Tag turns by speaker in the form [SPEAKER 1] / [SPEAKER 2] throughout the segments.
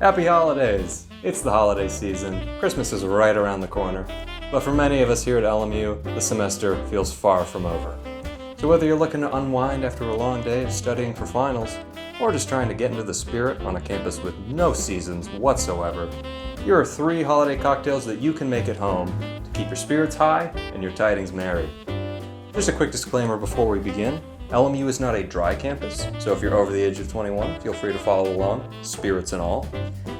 [SPEAKER 1] Happy holidays! It's the holiday season. Christmas is right around the corner. But for many of us here at LMU, the semester feels far from over. So whether you're looking to unwind after a long day of studying for finals, or just trying to get into the spirit on a campus with no seasons whatsoever, here are 3 holiday cocktails that you can make at home to keep your spirits high and your tidings merry. Just a quick disclaimer before we begin. LMU is not a dry campus, so if you're over the age of 21, feel free to follow along, spirits and all.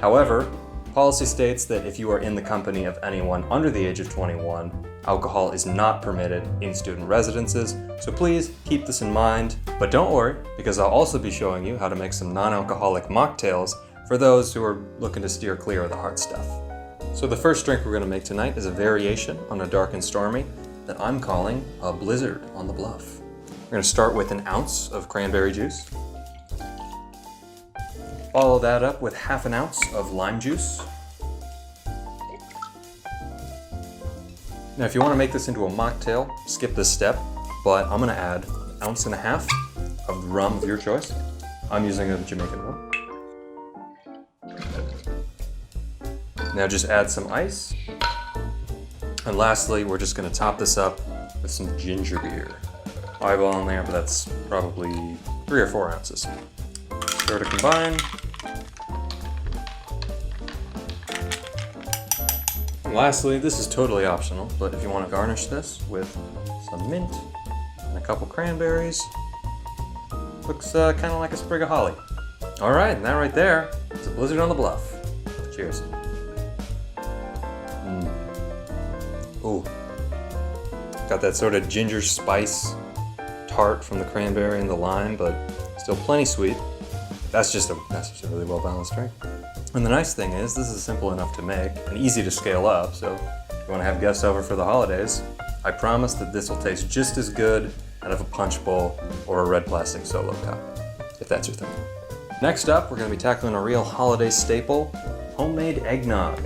[SPEAKER 1] However, policy states that if you are in the company of anyone under the age of 21, alcohol is not permitted in student residences, so please keep this in mind. But don't worry, because I'll also be showing you how to make some non-alcoholic mocktails for those who are looking to steer clear of the hard stuff. So the first drink we're going to make tonight is a variation on a dark and stormy that I'm calling a Blizzard on the Bluff. We're going to start with an ounce of cranberry juice. Follow that up with half an ounce of lime juice. Now if you want to make this into a mocktail, skip this step, but I'm going to add 1.5 ounces of rum of your choice. I'm using a Jamaican rum. Now just add some ice. And lastly, we're just going to top this up with some ginger beer. Eyeball in there, but that's probably 3 or 4 ounces. Stir to combine. And lastly, this is totally optional, but if you want to garnish this with some mint and a couple cranberries, looks kind of like a sprig of holly. All right, and that right there is a Blizzard on the Bluff. Cheers. Ooh, got that sort of ginger spice tart from the cranberry and the lime, but still plenty sweet. That's just a really well balanced drink. And the nice thing is, this is simple enough to make and easy to scale up, so if you want to have guests over for the holidays, I promise that this will taste just as good out of a punch bowl or a red plastic solo cup, if that's your thing. Next up, we're going to be tackling a real holiday staple, homemade eggnog.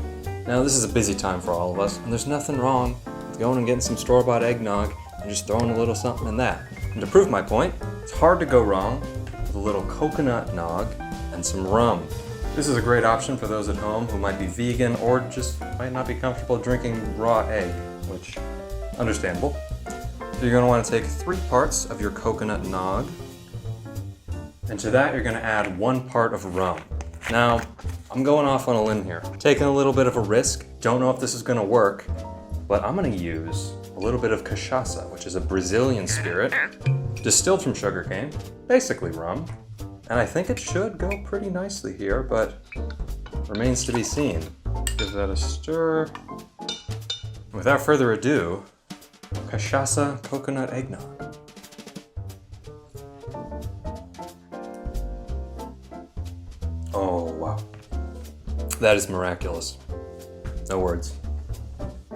[SPEAKER 1] Now this is a busy time for all of us, and there's nothing wrong with going and getting some store-bought eggnog and just throwing a little something in that. And to prove my point, it's hard to go wrong with a little coconut nog and some rum. This is a great option for those at home who might be vegan or just might not be comfortable drinking raw egg, which, understandable. So you're going to want to take 3 parts of your coconut nog, and to that you're going to add 1 part of rum. Now, I'm going off on a limb here, taking a little bit of a risk, don't know if this is going to work, but I'm going to use a little bit of cachaça, which is a Brazilian spirit, distilled from sugarcane, basically rum, and I think it should go pretty nicely here, but remains to be seen. Give that a stir. Without further ado, cachaça coconut eggnog. Oh, wow. That is miraculous. No words.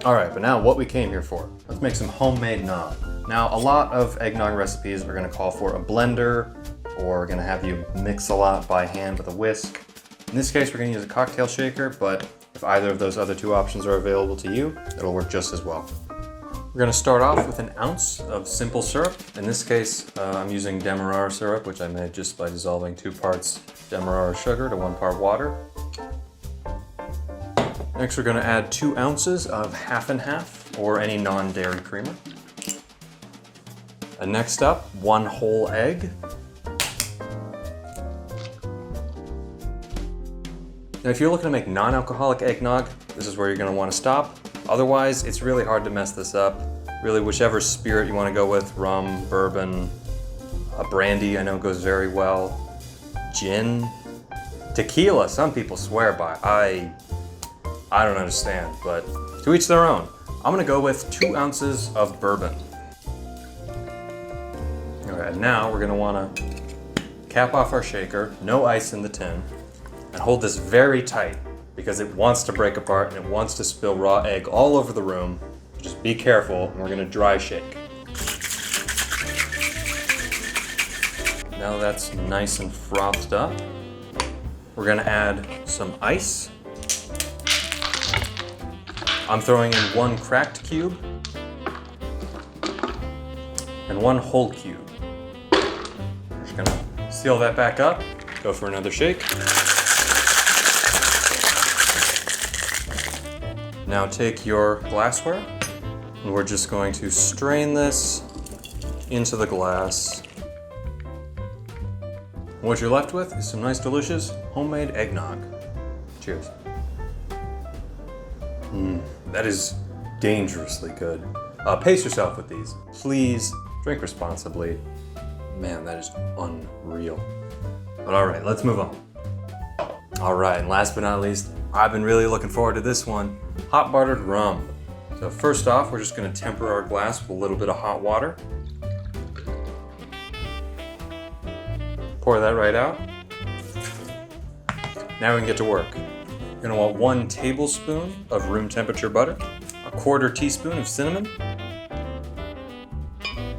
[SPEAKER 1] All right, but now what we came here for. Let's make some homemade nog. Now, a lot of eggnog recipes are gonna call for a blender, or we're gonna have you mix a lot by hand with a whisk. In this case, we're gonna use a cocktail shaker, but if either of those other 2 options are available to you, it'll work just as well. We're gonna start off with 1 ounce of simple syrup. In this case, I'm using Demerara syrup, which I made just by dissolving 2 parts Demerara sugar to 1 part water. Next, we're going to add 2 ounces of half and half, or any non-dairy creamer. And next up, 1 whole egg. Now, if you're looking to make non-alcoholic eggnog, this is where you're going to want to stop. Otherwise, it's really hard to mess this up. Really, whichever spirit you want to go with, rum, bourbon, brandy I know goes very well, gin, tequila, some people swear by. I don't understand, but to each their own. I'm gonna go with 2 ounces of bourbon. All right, now we're gonna wanna cap off our shaker, no ice in the tin, and hold this very tight because it wants to break apart and it wants to spill raw egg all over the room. Just be careful, and we're gonna dry shake. Now that's nice and frothed up, we're gonna add some ice. I'm throwing in 1 cracked cube and 1 whole cube. We're just gonna seal that back up, go for another shake. Now take your glassware, and we're just going to strain this into the glass. And what you're left with is some nice, delicious homemade eggnog. Cheers. That is dangerously good. Pace yourself with these. Please drink responsibly. Man, that is unreal. But all right, let's move on. All right, and last but not least, I've been really looking forward to this one, hot buttered rum. So first off, we're just gonna temper our glass with a little bit of hot water. Pour that right out. Now we can get to work. You're gonna want 1 tablespoon of room temperature butter, a 1/4 teaspoon of cinnamon,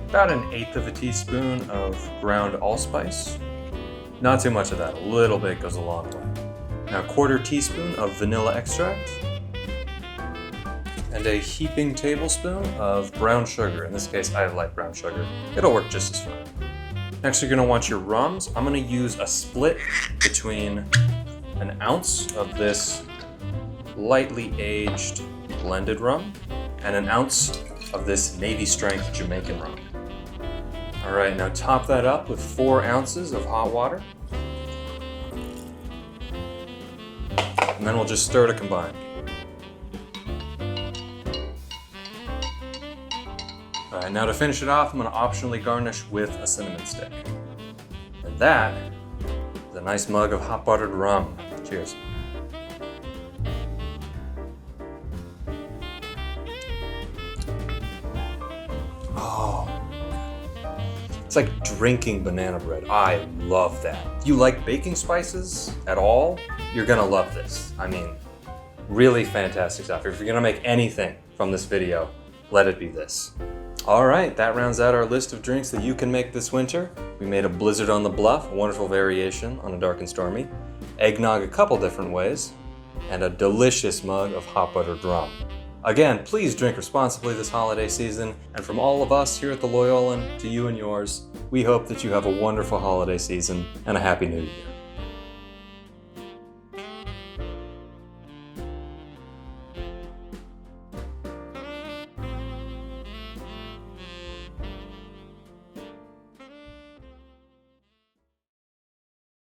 [SPEAKER 1] about 1/8 teaspoon of ground allspice. Not too much of that, a little bit goes a long way. Now 1/4 teaspoon of vanilla extract, and a heaping tablespoon of brown sugar. In this case, I like brown sugar. It'll work just as fine. Next, you're gonna want your rums. I'm gonna use a split between 1 ounce of this lightly aged blended rum and 1 ounce of this Navy strength Jamaican rum. All right, now top that up with 4 ounces of hot water. And then we'll just stir to combine. All right, now to finish it off, I'm gonna optionally garnish with a cinnamon stick. And that is a nice mug of hot buttered rum. Cheers. Oh, it's like drinking banana bread. I love that. If you like baking spices at all, you're gonna love this. I mean, really fantastic stuff. If you're gonna make anything from this video, let it be this. All right, that rounds out our list of drinks that you can make this winter. We made a blizzard on the Bluff, a wonderful variation on a dark and stormy, eggnog a couple different ways, and a delicious mug of hot buttered rum. Again, please drink responsibly this holiday season, and from all of us here at the Loyolan to you and yours, we hope that you have a wonderful holiday season and a happy new year.